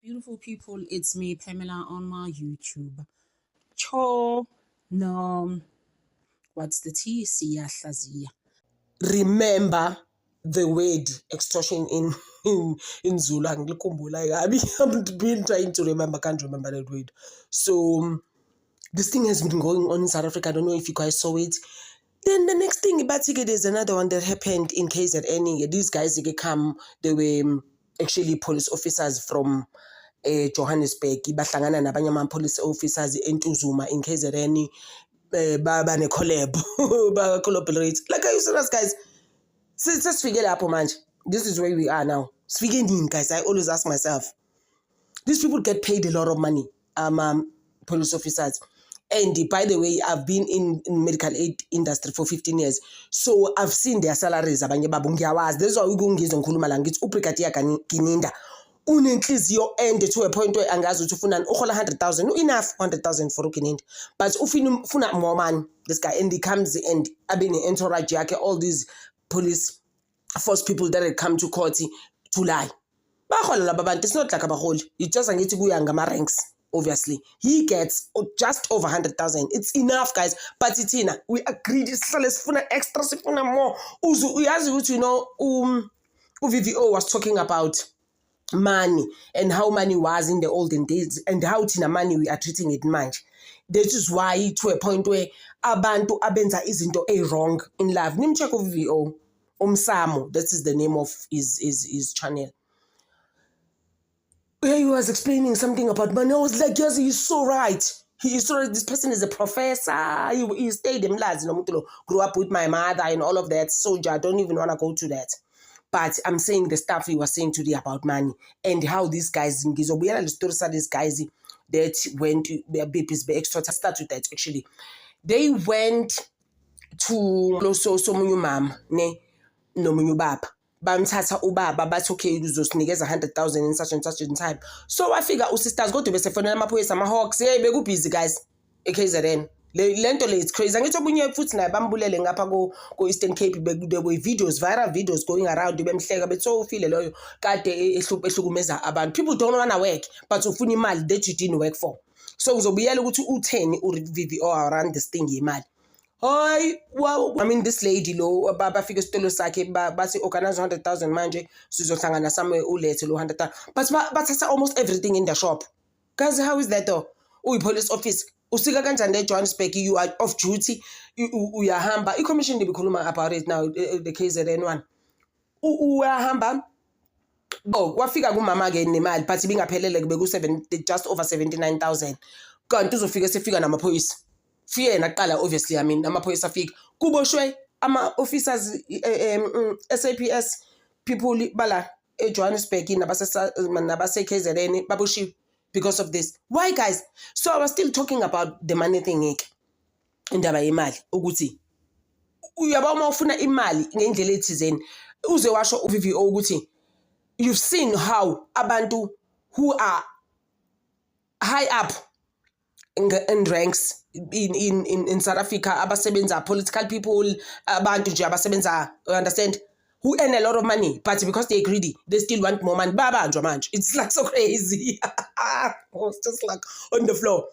Beautiful people, it's me, Pamela, on my YouTube. Cho, no, what's the T? Siyahlazia. Remember the word extortion in Zulu. I've been trying to remember, can't remember that word. So this thing has been going on in South Africa. I don't know if you guys saw it. Then the next thing about it is another one that happened in KZN. These guys they come, they were actually police officers from Johannesburg. Bahlangana nabanye ama police officers eNtuzuma in KZN. Baba ne collab, ba collaborate. Like, are you serious, guys? Let's figure lapho manje. This is where we are now. Speaking, guys, I always ask myself. These people get paid a lot of money. Police officers. And by the way, I've been in medical aid industry for 15 years. So I've seen their salaries. Abanye babu ngiyawazi. This is why we go ngizwe ngikhuluma la ngithi ubrigadier Gininda unenhliziyo ende to a point where angazi ukuthi ufuna uhola 100,000 enough 100,000 for Gininda. But ufuna more money, this guy, and he comes and abene entourage yakhe, all these police force people that had come to court to lie. Bahola laba bantu, it's not like abaholi. It just angithi kuya ngama ranks. Obviously, he gets just over 100,000. It's enough, guys. But Tina, we agreed. Let's funa extra, funa more. You know, VVO was talking about money and how money was in the olden days and how Tina money we are treating it much. That is why to a point where abantu abenza izinto wrong in life. Nimcheck VVO, Umsamo. That is the name of his channel. Where he was explaining something about money, I was like, yes, he's so right. He is so right. This person is a professor. He stayed in Mlazi, grew up with my mother and all of that. So I don't even want to go to that. But I'm saying the stuff he was saying today about money and how these guys in Gizo, we had a story of these guys that went to their babies, extra. Start with that actually. They went to so munyu mom, ne, no munyu baba. Bamthatha ubaba bathi okay uzosinikeza 100,000 in such and such time. So I figure usisters go to bese fonela amaphoyisa ama-Hawks. Hey, bekubhizi guys eKZN. Lento le it's crazy. Angithi obunye futhi naye bambulele ngapha ko Eastern Cape there were videos, viral videos going around bemhleka bethi so ufile loyo kade ehlukumeza abantu. People don't want to work but ufuna imali that you didn't work for. So uzobuyela ukuthi utheni VVO around this thing yimali. Hi, wow. I mean, this lady, lo, baba fika isitolo sakhe, bathi organize 100,000 manje, sizohlangana somewhere ulethe lo 100,000. But that's almost everything in the shop. Guys, how is that though? Police office. Usika kanjani Johannesburg, you are off duty, uyahamba. I-commission libikhuluma about it now, the KZN one. Uyahamba. Oh, wafika kumama ke nemali, but ibingaphelele beku just over 79,000. Kanti uzofika sefika namaphoyisa. Fear naqala obviously amaphoyisa afika kuboshwe ama-officers SAPS people bala eJohannesburg nabase KZN baboshiwe because of this. Why, guys? So I was still talking about the money thing indaba yemali ukuthi uyaba uma ufuna imali ngendlela ethizeni uze washo uVVO ukuthi you've seen how abantu who are high up in ranks in South Africa abasebenza political people abantu nje abasebenza, understand, who earn a lot of money but because they're greedy they still want more money babanjwa manje. It's like so crazy. I was just like on the floor.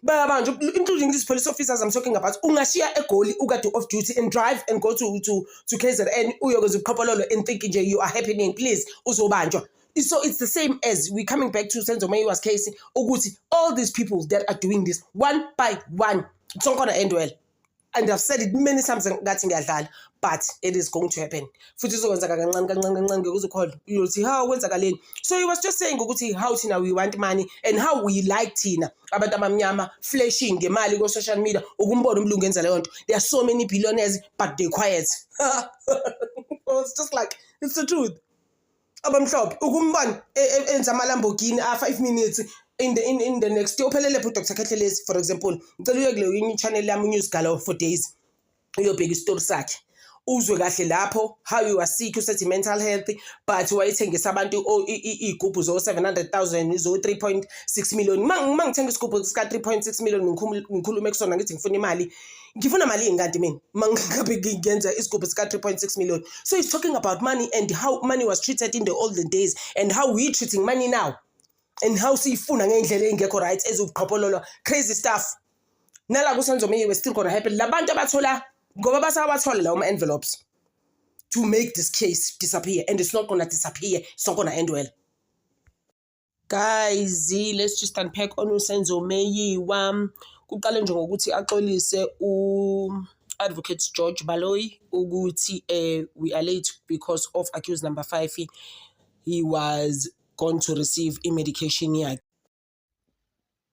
Babanjwa, including these police officers I'm talking about. Ungashiya eGoli ukade off duty and drive and go to KZN uyokuze uqhophololo and think nje you are happening, please uzobanjwa. So it's the same as we coming back to Senzo Mayiwa's case. Ukuthi all these people that are doing this one by one, it's not gonna end well. And I've said it many times but it is going to happen. So he was just saying how Tina we want money and how we like Tina. Abantu abamnyama flashing ngemali go social media. There are so many billionaires but they're quiet. It's just like it's the truth. Abamhlophe ukumbani enza amaLamborghini 5 minutes in the next day uphelele Dr. Kethlelezi for example ngicela uye kule yini channel yami News Gala for days uyobheka istory sakhe uzwe kahle lapho how you are sick usethi mental health but wayithengisa abantu igubhu zo 700,000 zo 3.6 million mangithenga isigubhu sika 3.6 million ngikhulume kusona ngithi ngifuna imali ngifuna mali ingadi mina mangabe ngenza isigubhu sika 3.6 million. So he's talking about money and how money was treated in the olden days and how we treating money now. and how siyifuna ngendlela engekho right ezuqhophololwa crazy stuff. Nala kuSenzomeyi we're still gonna happen. Labantu abathola ngoba basabathola lawo envelopes to make this case disappear, and it's not gonna disappear. It's not gonna end well. Guys, let's just unpack on uSenzomeyi. Kuqale nje ngokuthi axolise Advocate George Baloyi ukuthi we are late because of accused number 5. He was going to receive a medication here.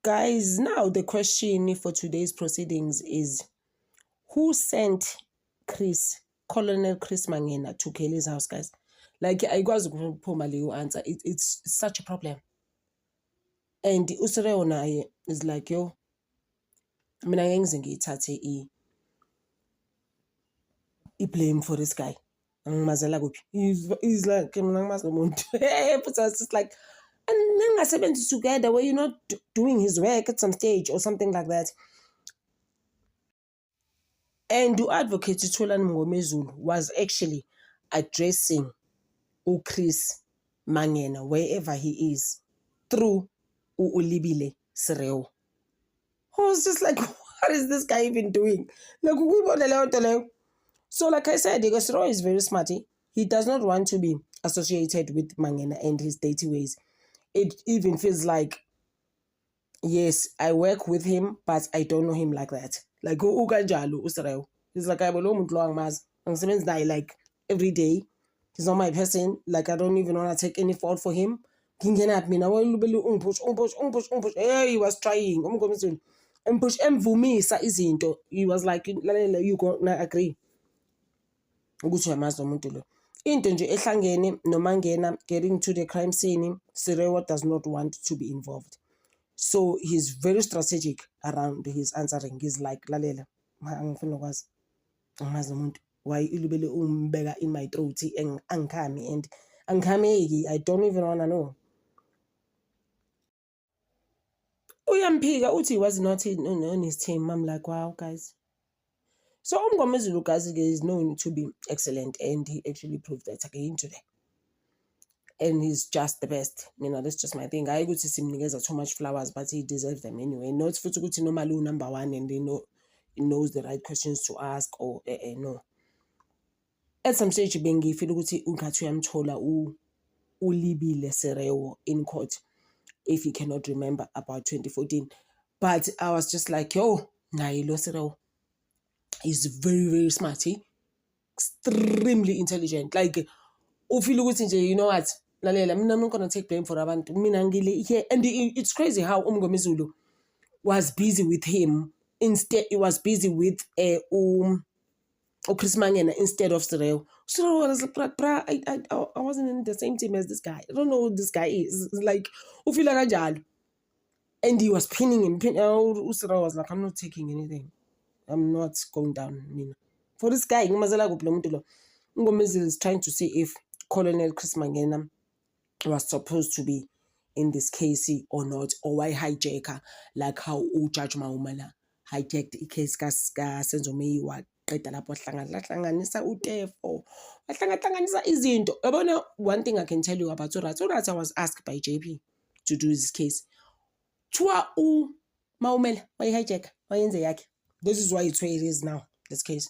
Guys, now the question for today's proceedings is, who sent Colonel Chris Mangena to Kelly's house, guys? Like, I was going to pull answer. It's such a problem. And Usireo naye is like, yo, mina ngeke ngithathe blame for this guy. He's like, but it's just like, and then I together where you're not doing his work at some stage or something like that. And the advocate Thulani Mngomezulu was actually addressing Chris Mangena wherever he is through Ulibile Sireo. I was just like, what is this guy even doing? So like I said, Sireo is very smart. He does not want to be associated with Mangena and his dirty ways. It even feels like, yes, I work with him, but I don't know him like that. Like, Usireo. He's like, I will like every day. He's not my person. Like, I don't even want to take any fault for him. Hey, he was trying. He was like, you gonna agree. Into nje ehlangene noMangena getting to the crime scene, Sireo does not want to be involved. So he's very strategic around his answering. He's like, lalela, why ilubele umbeka in my throat and angkami and angkami, I don't even wanna know. Uyamphika uthi he was not on his team. I'm like, wow, guys. So uMngomezulu, guys, is known to be excellent, and he actually proved that again today. And he's just the best. That's just my thing. I go to simnikeza too much flowers, but he deserves them anyway. Not for to go to Nomalu number 1 and he knows the right questions to ask or no. At some stage, Bengi feel ukuthi ungathi uyamthola Ulibile Sireo in court if he cannot remember about 2014. But I was just like, yo, Nailo Sireo is very, very smart. Extremely intelligent. Like, you know what? I'm not gonna take blame for abantu. And it's crazy how Mngomezulu was busy with him. Instead, he was busy with Chris Mangena instead of Sireo. Sireo was like, I wasn't in the same team as this guy. I don't know who this guy is. It's like, and he was pinning him. Sireo was like, I'm not taking anything. I'm not going down. For this guy, Mngomezulu is trying to see if Colonel Chris Mangena was supposed to be in this case or not, or why hijacker, like how Judge Maumala hijacked the case Senzomeyi waqeda lapho hlanganisa uTefo wahlanganisa izinto. Yabona, one thing I can tell you about Urath was asked by JP to do this case. Twa Maumela why hijacker wayenze yakhe. This is why it's where it is now, this case.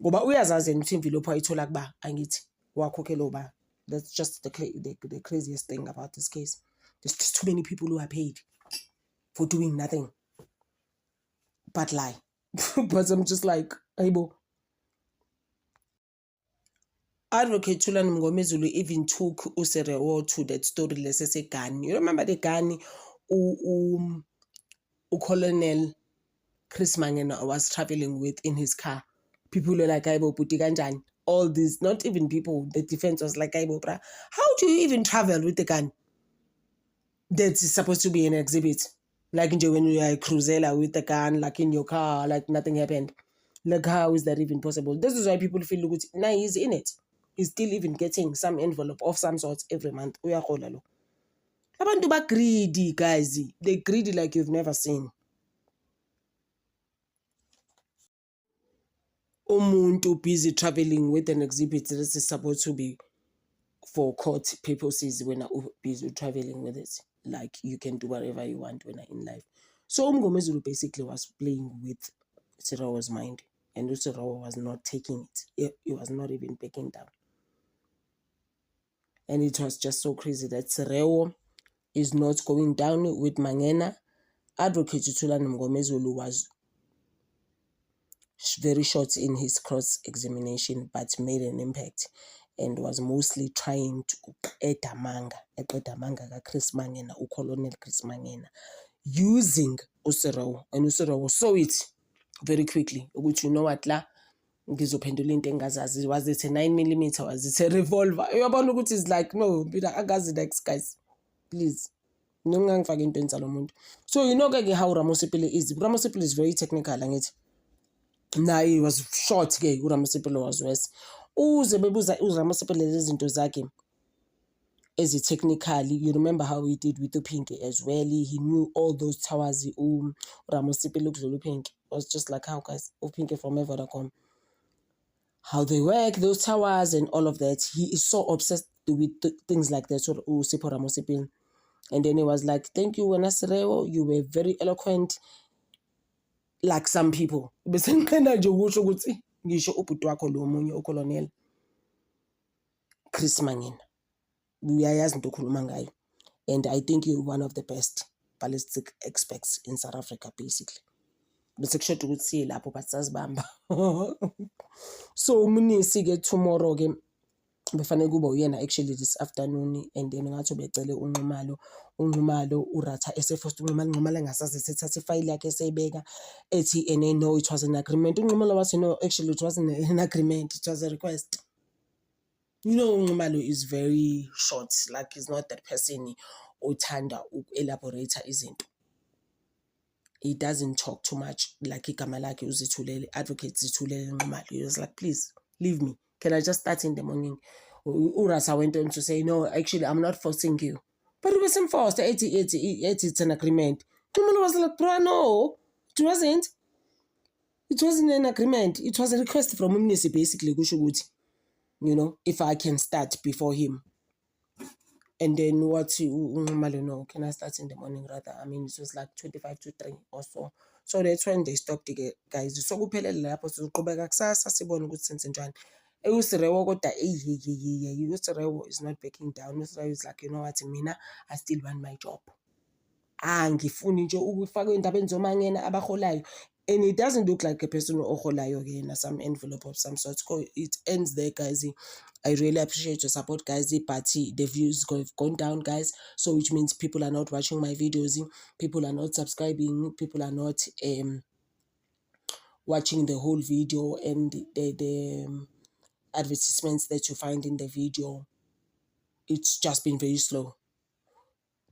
Ngoba uyazazi ukuthi imvilophi ayithola kuba angithi wakhokhela uba. That's just the craziest thing about this case. There's just too many people who are paid for doing nothing but lie. But I'm just like, Aibo. Advocate Thulani Mngomezulu even took Sireo to that story. Let's say gun. You remember the gun? Colonel Chris Mangena was traveling with in his car. People were like, Aibo puti kanjani. All this, not even people, the defense was like, Aibo bra, how do you even travel with the gun that's supposed to be an exhibit? Like when you are a cruiser with the gun, like in your car, like nothing happened. Like, how is that even possible? This is why people feel good. Now he's in it. He's still even getting some envelope of some sort every month. Abantu ba greedy, guys. They're greedy like you've never seen. Umuntu busy traveling with an exhibit that is supposed to be for court purposes when I'm busy traveling with it. like you can do whatever you want when in life. So Mngomezulu basically was playing with Serawo's mind, and Serawo was not taking it. He was not even backing down. And it was just so crazy that Serawo is not going down with Mangena. Advocate Thulani Mngomezulu was very short in his cross-examination, but made an impact and was mostly trying to eqeda amanga ka-Chris Mangena, uColonel Chris Mangena, using uSerawo. And uSerawo saw it very quickly. Which, you know what, la, ngizophendula into engazazi. Was it a 9mm? Was it a revolver? Uyabona ukuthi is like, no, akazi next, guys. Please. So you know how Ramosipile is. Ramosipile is very technical, angithi. Nah, he was short ke uRamosipile was worse. Uze bebuza uRamosipile lezi zinto zakhe technically. You remember how he did with uPinky as well. He knew all those towers. uRamosipile ukudlula uPinky was just like how guys uPinky from Vodacom, how they work those towers and all of that. He is so obsessed with things like that. So Sipho Ramosipile, and then he was like, "Thank you, Serawo. You were very eloquent." Like some people, bese ngiqenda nje ukusho ukuthi ngisho ubhuti wakho lo munye uColonel Chris Mangena uyayazi into okhuluma ngayo, and I think you're one of the best ballistic experts in South Africa basically. Bese kushoda ukuthi lapho basazibamba. So uMnisi ke tomorrow ke befanele kuba uyena actually this afternoon, and then ngathi ubecele uNxumalo uRatha eseforced uNxumalo engasazi sethatha ifile yakhe eseyibeka ethi and no, it was an agreement. uNxumalo wathi no, actually it wasn't an agreement, it was a request. You know, uNxumalo is very short, like he's not that person othanda elaborate izinto. He doesn't talk too much, like igama lakhe uZithulele, Advocate Zithulele Nxumalo. He was like, please leave me. Can I just start in the morning? Urasa went on to say, no, actually, I'm not forcing you. But it was enforced. It's an agreement. Nxumalo was like, bro, no, it wasn't. It wasn't an agreement. It was a request from Mnisi, basically, you know, if I can start before him. And then what Nxumalo, no, can I start in the morning rather? I mean, it was like 25 to 3 or so. So that's when they stopped again, guys. So kuphelele lapho sizoqhubeka kusasa sibone ukuthi senze njani. uSerawo kodwa uSerawo is not backing down. uSerawo is like, you know what, mina I still want my job. Ngifuni nje ukufaka endabeni zomangena abaholayo. And it doesn't look like a person oholayo again, some envelope of some sort. It ends there, guys. I really appreciate your support, guys, but the views have gone down, guys. So which means people are not watching my videos, people are not subscribing, people are not watching the whole video, and the advertisements that you find in the video, it's just been very slow.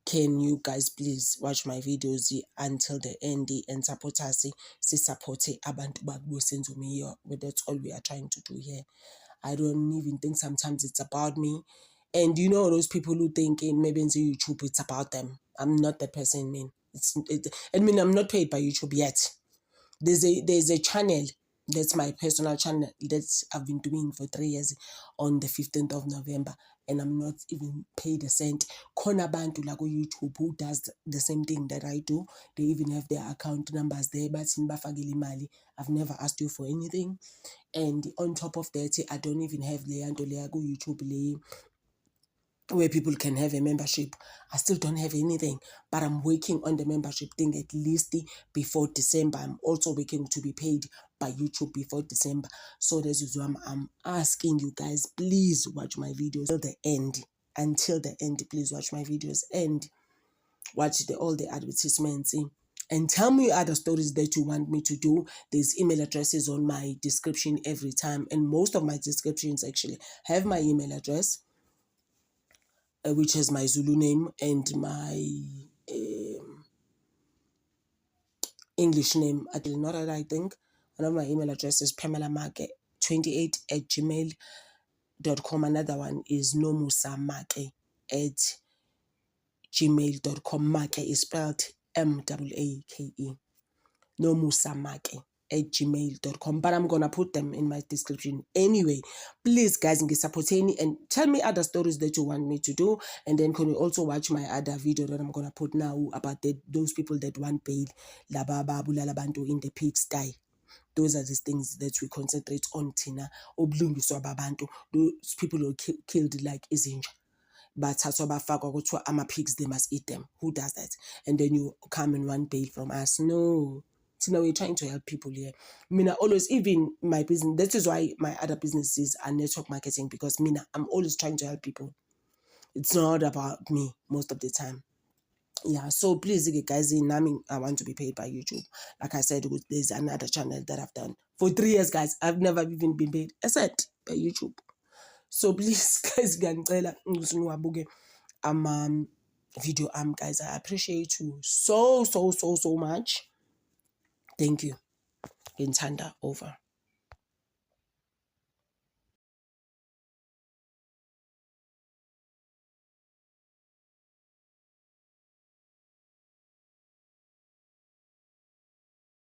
Can you guys please watch my videos until the end and support us? Support abantu bakubo senzo miyo. That's all we are trying to do here. I don't even think sometimes it's about me. And you know those people who think maybe in YouTube it's about them. I'm not that person, man. I'm not paid by YouTube yet. There's a channel. That's my personal channel that I've been doing for 3 years on the 15th of November. And I'm not even paid a cent. Khona bantu la YouTube who does the same thing that I do. They even have their account numbers there. But nibafakile imali. I've never asked you for anything. And on top of that, I don't even have leyanto leya ku YouTube where people can have a membership. I still don't have anything, but I'm working on the membership thing at least before December. I'm also working to be paid by YouTube before December. So this is why I'm asking you guys, please watch my videos till the end. Until the end, please watch my videos and watch all the advertisements. And tell me other stories that you want me to do. There's email addresses on my description every time. And most of my descriptions actually have my email address, which is my Zulu name, and my English name. I think. One of my email addresses is pamelamake28@gmail.com. Another one is nomusamake@gmail.com. Make is spelled Mwake. Nomusamake. @gmail.com, but I'm gonna put them in my description anyway. Please guys, supporting and tell me other stories that you want me to do, and then can you also watch my other video that I'm gonna put now about those people that want bail laba babulala abantu in the pigsty. Those are the things that we concentrate on thina obulungiswa babantu, those people who killed like izinja. But pigs, they must eat them. Who does that? And then you come and want bail from us. No. So now we're trying to help people here. Mina always, even my business, that is why my other businesses are network marketing, because Mina, I'm always trying to help people. It's not about me most of the time. Yeah, so please guys, I want to be paid by YouTube. Like I said, there's another channel that I've done for 3 years, guys. I've never even been paid except by YouTube. So please guys, video guys, I appreciate you so much. Thank you. Intanda over.